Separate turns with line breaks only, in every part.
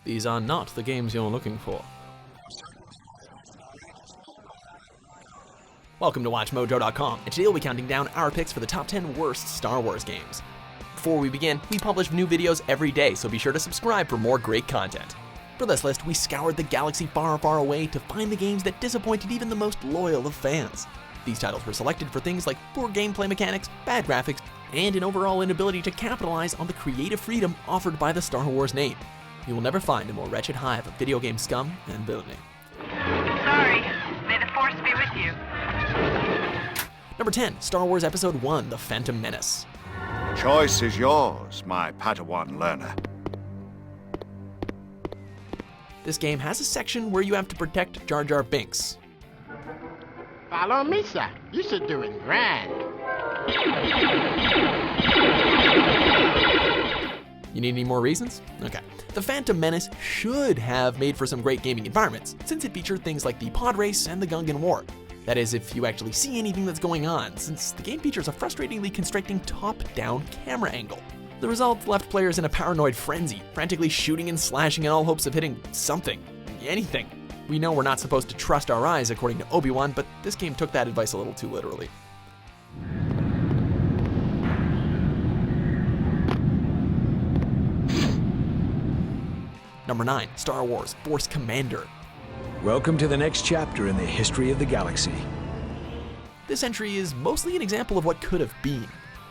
These are not the games you're looking for. Welcome to WatchMojo.com, and today we'll be counting down our picks for the top 10 worst Star Wars games. Before we begin, we publish new videos every day, so be sure to subscribe for more great content. For this list, we scoured the galaxy far, far away to find the games that disappointed even the most loyal of fans. These titles were selected for things like poor gameplay mechanics, bad graphics, and an overall inability to capitalize on the creative freedom offered by the Star Wars name. You will never find a more wretched hive of video game scum and villainy.
Sorry. May the Force be with you.
Number 10, Star Wars Episode 1, The Phantom Menace.
Choice is yours, my Padawan learner.
This game has a section where you have to protect Jar Jar Binks.
Follow me, sir. You should do it grand.
You need any more reasons? Okay. The Phantom Menace should have made for some great gaming environments, since it featured things like the pod race and the Gungan War. That is, if you actually see anything that's going on, since the game features a frustratingly constricting top-down camera angle. The result left players in a paranoid frenzy, frantically shooting and slashing in all hopes of hitting something, anything. We know we're not supposed to trust our eyes according to ObiWan, but this game took that advice a little too literally. Number 9, Star Wars Force Commander.
Welcome to the next chapter in the history of the galaxy.
This entry is mostly an example of what could have been.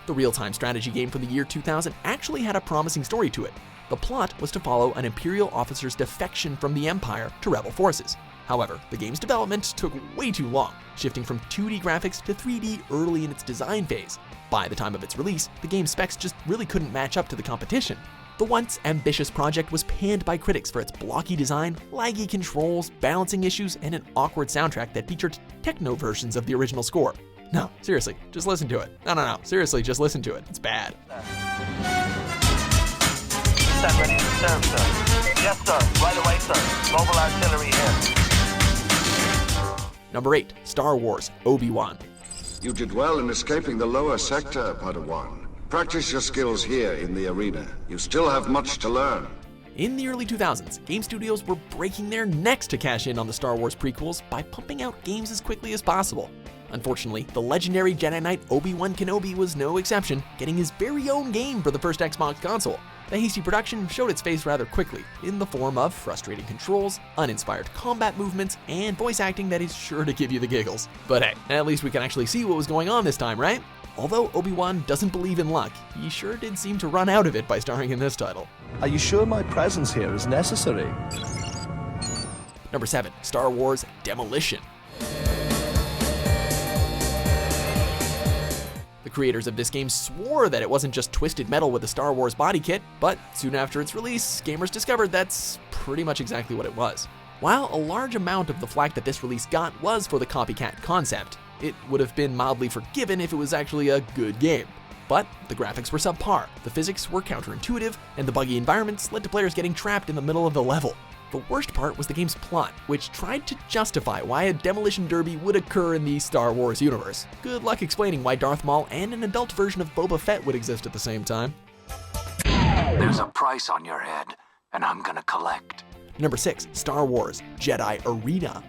The real-time strategy game from the year 2000 actually had a promising story to it. The plot was to follow an Imperial officer's defection from the Empire to Rebel forces. However, the game's development took way too long, shifting from 2D graphics to 3D early in its design phase. By the time of its release, the game's specs just really couldn't match up to the competition. The once ambitious project was panned by critics for its blocky design, laggy controls, balancing issues, and an awkward soundtrack that featured techno versions of the original score. No, seriously, just listen to it. No, seriously, just listen to it. It's bad.
Set ready to serve, sir. Yes, sir. Right away, sir. Mobile artillery here.
Number 8, Star Wars ObiWan.
You did well in escaping the lower sector, Padawan. Practice your skills here in the arena. You still have much to learn.
In the early 2000s, game studios were breaking their necks to cash in on the Star Wars prequels by pumping out games as quickly as possible. Unfortunately, the legendary Jedi Knight Obi-Wan Kenobi was no exception, getting his very own game for the first Xbox console. The hasty production showed its face rather quickly, in the form of frustrating controls, uninspired combat movements, and voice acting that is sure to give you the giggles. But hey, at least we can actually see what was going on this time, right? Although Obi-Wan doesn't believe in luck, he sure did seem to run out of it by starring in this title.
Are you sure my presence here is necessary?
Number 7, Star Wars Demolition. The creators of this game swore that it wasn't just twisted metal with a Star Wars body kit, but soon after its release, gamers discovered that's pretty much exactly what it was. While a large amount of the flack that this release got was for the copycat concept, it would have been mildly forgiven if it was actually a good game. But the graphics were subpar, the physics were counterintuitive, and the buggy environments led to players getting trapped in the middle of the level. The worst part was the game's plot, which tried to justify why a demolition derby would occur in the Star Wars universe. Good luck explaining why Darth Maul and an adult version of Boba Fett would exist at the same time.
There's a price on your head, and I'm gonna collect.
Number 6, Star Wars Jedi Arena.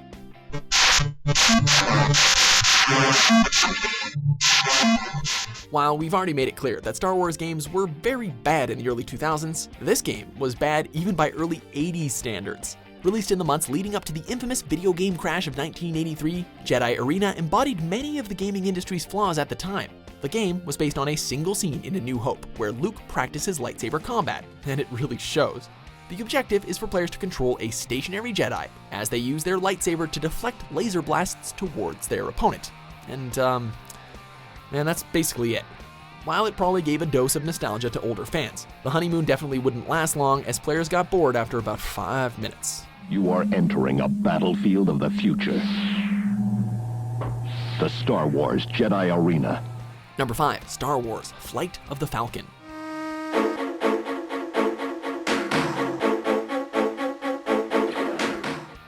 While we've already made it clear that Star Wars games were very bad in the early 2000s, this game was bad even by early 80s standards. Released in the months leading up to the infamous video game crash of 1983, Jedi Arena embodied many of the gaming industry's flaws at the time. The game was based on a single scene in A New Hope, where Luke practices lightsaber combat, and it really shows. The objective is for players to control a stationary Jedi as they use their lightsaber to deflect laser blasts towards their opponent. And, man, that's basically it. While it probably gave a dose of nostalgia to older fans, the honeymoon definitely wouldn't last long as players got bored after about 5 minutes.
You are entering a battlefield of the future. The Star Wars Jedi Arena.
Number 5, Star Wars Flight of the Falcon.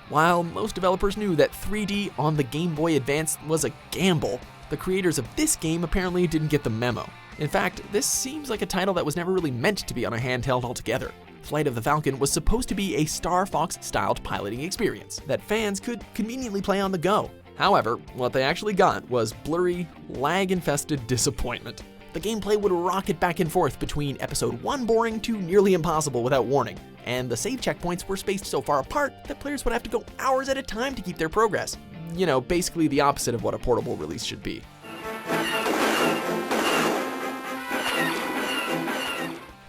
While most developers knew that 3D on the Game Boy Advance was a gamble, the creators of this game apparently didn't get the memo. In fact, this seems like a title that was never really meant to be on a handheld altogether. Flight of the Falcon was supposed to be a Star Fox-styled piloting experience that fans could conveniently play on the go. However, what they actually got was blurry, lag-infested disappointment. The gameplay would rocket back and forth between Episode 1 boring to nearly impossible without warning, and the save checkpoints were spaced so far apart that players would have to go hours at a time to keep their progress. You know, basically the opposite of what a portable release should be.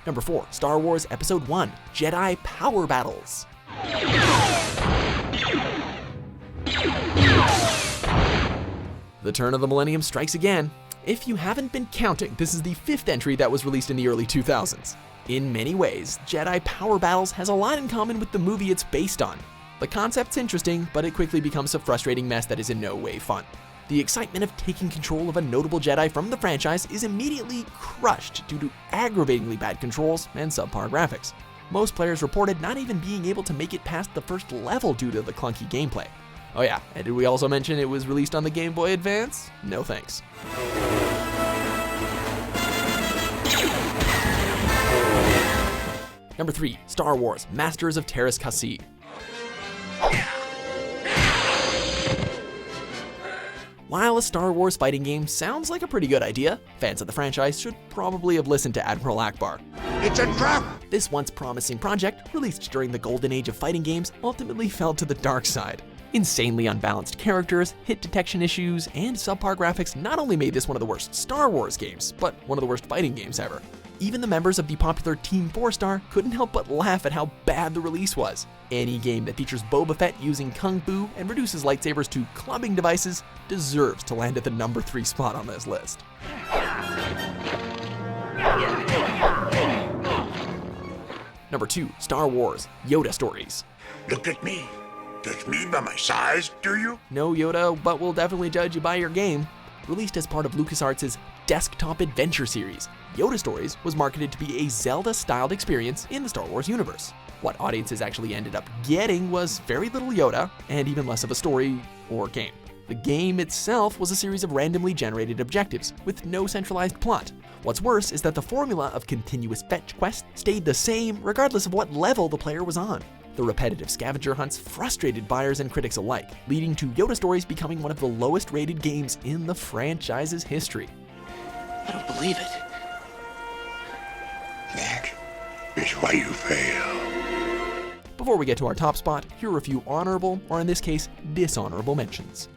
Number 4, Star Wars Episode 1, Jedi Power Battles. The turn of the millennium strikes again. If you haven't been counting, this is the 5th entry that was released in the early 2000s. In many ways, Jedi Power Battles has a lot in common with the movie it's based on. The concept's interesting, but it quickly becomes a frustrating mess that is in no way fun. The excitement of taking control of a notable Jedi from the franchise is immediately crushed due to aggravatingly bad controls and subpar graphics. Most players reported not even being able to make it past the first level due to the clunky gameplay. Oh yeah, and did we also mention it was released on the Game Boy Advance? No thanks. Number 3, Star Wars Masters of Teräs Käsi. While a Star Wars fighting game sounds like a pretty good idea, fans of the franchise should probably have listened to Admiral Ackbar.
It's a trap!
This once promising project, released during the golden age of fighting games, ultimately fell to the dark side. Insanely unbalanced characters, hit detection issues, and subpar graphics not only made this one of the worst Star Wars games, but one of the worst fighting games ever. Even the members of the popular Team 4-Star couldn't help but laugh at how bad the release was. Any game that features Boba Fett using Kung Fu and reduces lightsabers to clubbing devices deserves to land at the number 3 spot on this list. Number 2, Star Wars Yoda Stories.
Look at me. Judge me by my size, do you?
No, Yoda, but we'll definitely judge you by your game. Released as part of LucasArts' desktop adventure series, Yoda Stories was marketed to be a Zelda-styled experience in the Star Wars universe. What audiences actually ended up getting was very little Yoda, and even less of a story or game. The game itself was a series of randomly generated objectives, with no centralized plot. What's worse is that the formula of continuous fetch quests stayed the same regardless of what level the player was on. The repetitive scavenger hunts frustrated buyers and critics alike, leading to Yoda Stories becoming one of the lowest rated games in the franchise's history.
I don't believe it. That is why you fail.
Before we get to our top spot, here are a few honorable, or in this case, dishonorable mentions.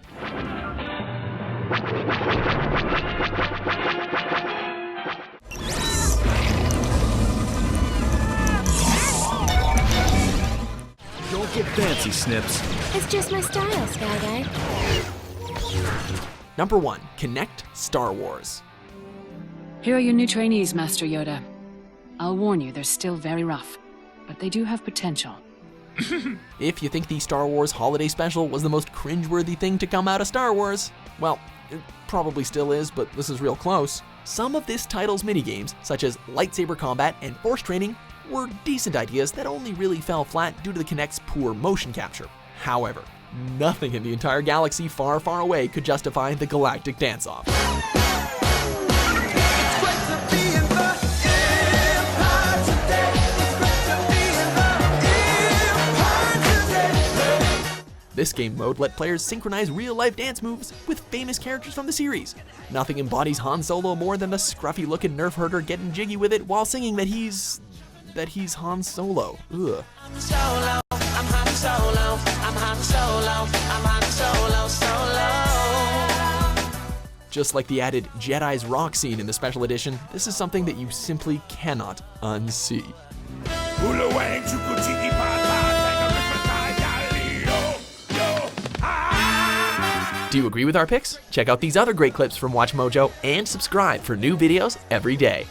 Don't get fancy, Snips.
It's just my style, Sky Guy.
Number 1, Kinect Star Wars.
Here are your new trainees, Master Yoda. I'll warn you, they're still very rough, but they do have potential.
If you think the Star Wars Holiday Special was the most cringeworthy thing to come out of Star Wars, well, it probably still is, but this is real close. Some of this title's minigames, such as lightsaber combat and force training, were decent ideas that only really fell flat due to the Kinect's poor motion capture. However, nothing in the entire galaxy far, far away could justify the galactic dance-off. This game mode let players synchronize real-life dance moves with famous characters from the series. Nothing embodies Han Solo more than the scruffy-looking nerf herder getting jiggy with it while singing that he's Han Solo. Ugh. Just like the added Jedi's Rock scene in the special edition, this is something that you simply cannot unsee. Do you agree with our picks? Check out these other great clips from WatchMojo and subscribe for new videos every day.